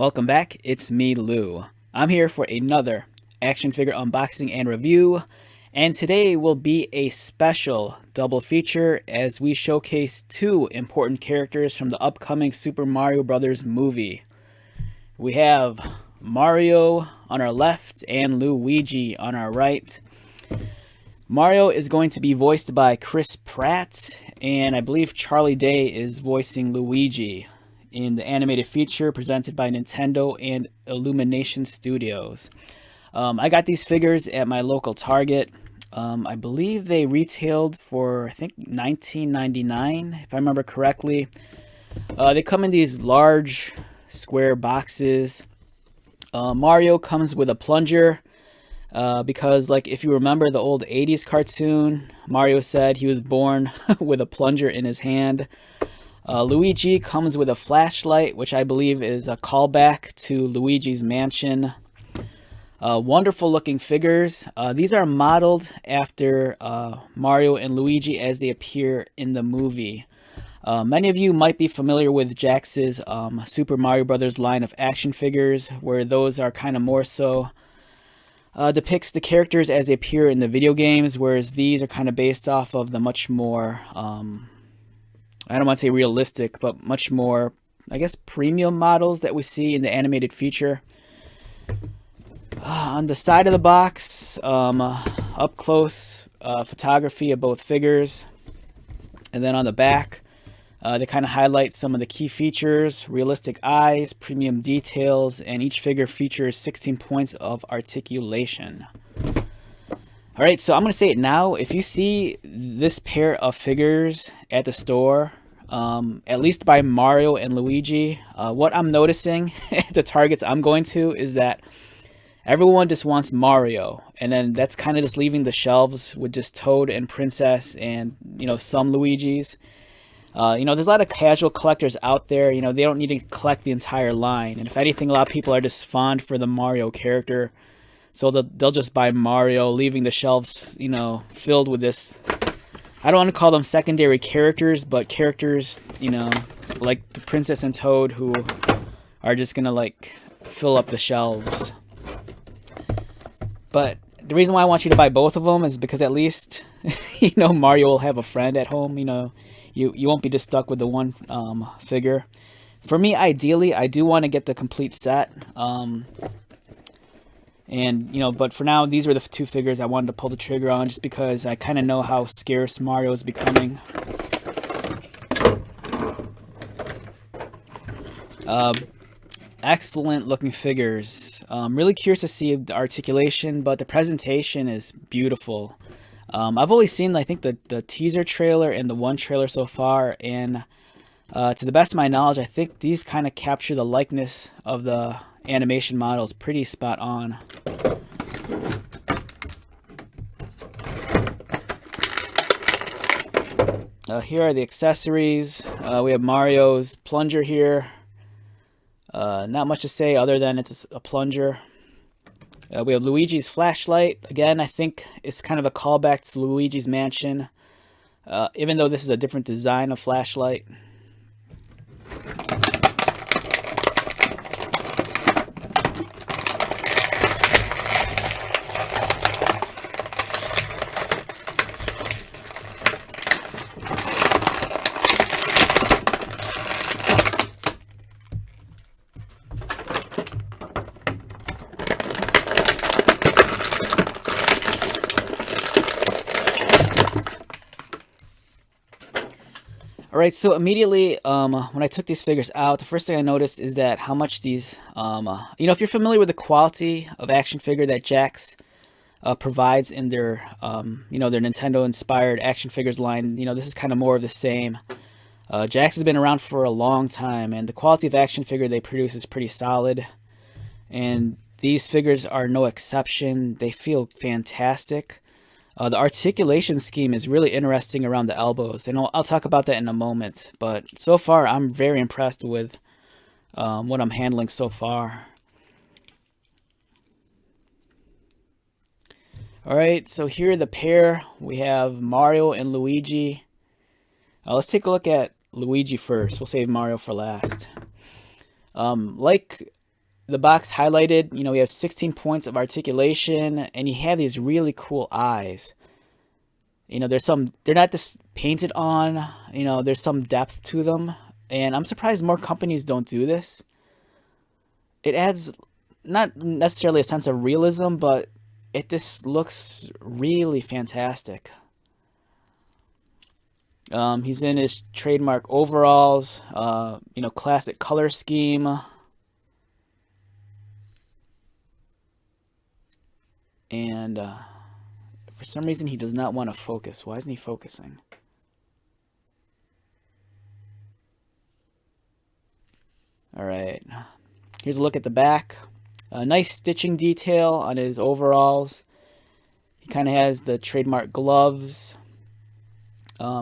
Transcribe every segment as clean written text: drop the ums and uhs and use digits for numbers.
Welcome back, it's me, Lou. I'm here for another action figure unboxing and review, and today will be a special double feature as we showcase two important characters from the upcoming Super Mario Bros. Movie. We have Mario on our left and Luigi on our right. Mario is going to be voiced by Chris Pratt, and I believe Charlie Day is voicing Luigi in the animated feature presented by Nintendo and Illumination Studios. I got these figures at my local Target. I believe they retailed for, I think, $19.99, if I remember correctly. They come in these large square boxes. Mario comes with a plunger because, like, if you remember the old 80s cartoon, Mario said he was born with a plunger in his hand. Luigi comes with a flashlight, which I believe is a callback to Luigi's Mansion. Wonderful looking figures. These are modeled after Mario and Luigi as they appear in the movie. Many of you might be familiar with Jakks' Super Mario Bros. Line of action figures, where those are kind of more so depicts the characters as they appear in the video games, whereas these are kind of based off of the much more I don't want to say realistic, but much more, I guess, premium models that we see in the animated feature. On the side of the box, up close photography of both figures. And then on the back, they kind of highlight some of the key features: realistic eyes, premium details, and each figure features 16 points of articulation. All right, so I'm going to say it now. If you see this pair of figures at the store, at least by Mario and Luigi, what I'm noticing at the Targets I'm going to is that everyone just wants Mario, and then that's kind of just leaving the shelves with just Toad and Princess and, some Luigis. There's a lot of casual collectors out there. They don't need to collect the entire line, and if anything, a lot of people are just fond for the Mario character. So they'll just buy Mario, leaving the shelves, filled with this. I don't want to call them secondary characters, but characters, like the Princess and Toad, who are just going to, fill up the shelves. But the reason why I want you to buy both of them is because at least, Mario will have a friend at home. You won't be just stuck with the one figure. For me, ideally, I do want to get the complete set. But for now, these were the two figures I wanted to pull the trigger on, just because I kind of know how scarce Mario is becoming. Excellent looking figures. Really curious to see the articulation, but the presentation is beautiful. I've only seen, I think, the teaser trailer and the one trailer so far, and to the best of my knowledge, I think these kind of capture the likeness of the animation models pretty spot on. Here are the accessories. We have Mario's plunger here. Not much to say other than it's a plunger. We have Luigi's flashlight. Again, I think it's kind of a callback to Luigi's Mansion, even though this is a different design of flashlight. Alright, so immediately when I took these figures out, the first thing I noticed is that how much these, if you're familiar with the quality of action figure that Jakks provides in their, their Nintendo-inspired action figures line, this is kind of more of the same. Jakks has been around for a long time, and the quality of action figure they produce is pretty solid. And these figures are no exception. They feel fantastic. The articulation scheme is really interesting around the elbows, and I'll talk about that in a moment. But so far, I'm very impressed with what I'm handling so far. Alright, so here are the pair. We have Mario and Luigi. Let's take a look at Luigi first. We'll save Mario for last. Like the box highlighted, we have 16 points of articulation, and you have these really cool eyes. They're not just painted on, there's some depth to them, and I'm surprised more companies don't do this. It adds not necessarily a sense of realism, but it just looks really fantastic. He's in his trademark overalls, classic color scheme. And for some reason, he does not want to focus. Why isn't he focusing? All right. Here's a look at the back. A nice stitching detail on his overalls. He kind of has the trademark gloves.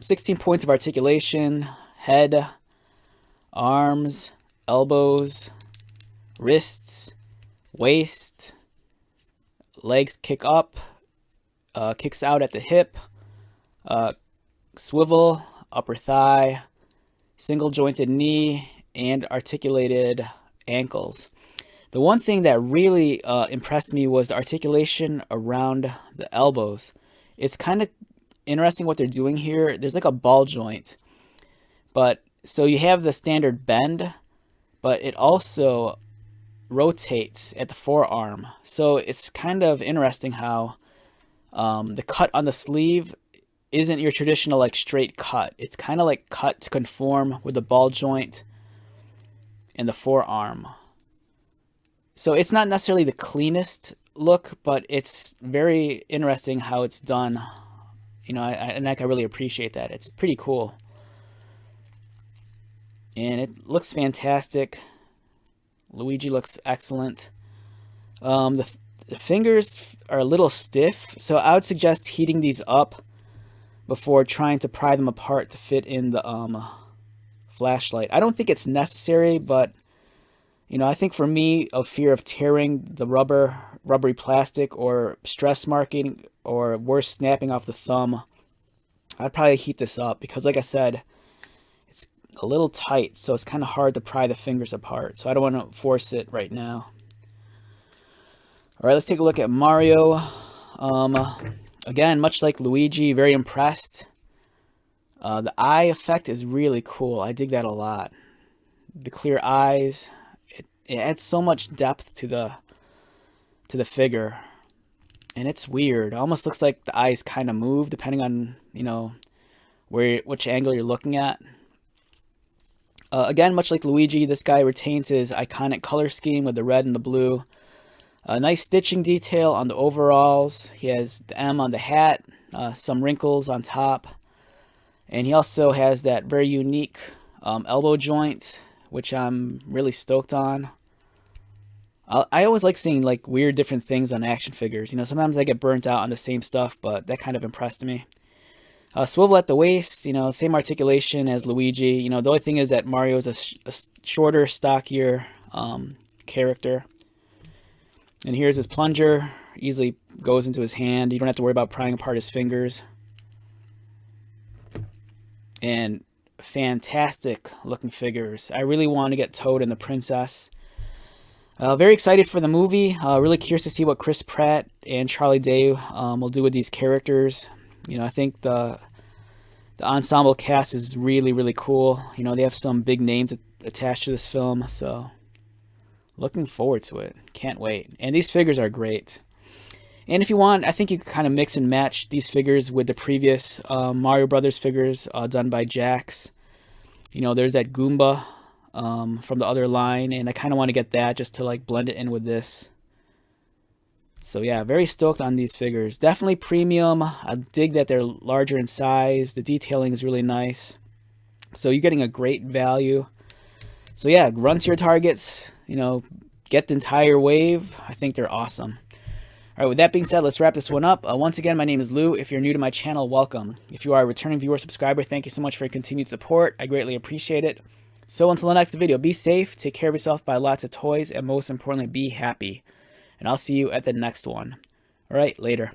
16 points of articulation, head, arms, elbows, wrists, waist, legs kick up, kicks out at the hip, swivel, upper thigh, single jointed knee, and articulated ankles. The one thing that really impressed me was the articulation around the elbows. It's kind of interesting what they're doing here. There's like a ball joint, but so you have the standard bend, but it also rotates at the forearm. So it's kind of interesting how the cut on the sleeve isn't your traditional like straight cut. It's kind of like cut to conform with the ball joint and the forearm. So it's not necessarily the cleanest look, but it's very interesting how it's done. And I really appreciate that. It's pretty cool. And it looks fantastic. Luigi looks excellent. The fingers are a little stiff, so I would suggest heating these up before trying to pry them apart to fit in the flashlight. I don't think it's necessary, but I think for me, a fear of tearing the rubbery plastic or stress marking or worse, snapping off the thumb, I'd probably heat this up because, like I said, it's a little tight, so it's kind of hard to pry the fingers apart. So I don't want to force it right now. All right, let's take a look at Mario. Again, much like Luigi, very impressed. The eye effect is really cool. I dig that a lot. The clear eyes. It adds so much depth to the figure, and it's weird. It almost looks like the eyes kind of move depending on which angle you're looking at. Again, much like Luigi, this guy retains his iconic color scheme with the red and the blue. A nice stitching detail on the overalls. He has the M on the hat, some wrinkles on top, and he also has that very unique elbow joint, which I'm really stoked on. I always like seeing like weird different things on action figures. Sometimes I get burnt out on the same stuff, but that kind of impressed me. Swivel at the waist, same articulation as Luigi. The only thing is that Mario is a shorter, stockier character. And here's his plunger. Easily goes into his hand. You don't have to worry about prying apart his fingers. And fantastic looking figures. I really want to get Toad and the Princess. Very excited for the movie. Really curious to see what Chris Pratt and Charlie Day will do with these characters. I think the ensemble cast is really, really cool. They have some big names attached to this film, so looking forward to it. Can't wait. And these figures are great. And if you want, I think you can kind of mix and match these figures with the previous Mario Brothers figures done by Jakks. There's that Goomba from the other line, and I kind of want to get that just to like blend it in with this. So yeah, very stoked on these figures. Definitely premium. I dig that they're larger in size. The detailing is really nice. So you're getting a great value. So yeah, run to your targets. Get the entire wave. I think they're awesome. All right, with that being said, let's wrap this one up. Once again, my name is Lou. If you're new to my channel, welcome. If you are a returning viewer subscriber, thank you so much for your continued support. I greatly appreciate it. So until the next video, be safe, take care of yourself, buy lots of toys, and most importantly, be happy. And I'll see you at the next one. All right, later.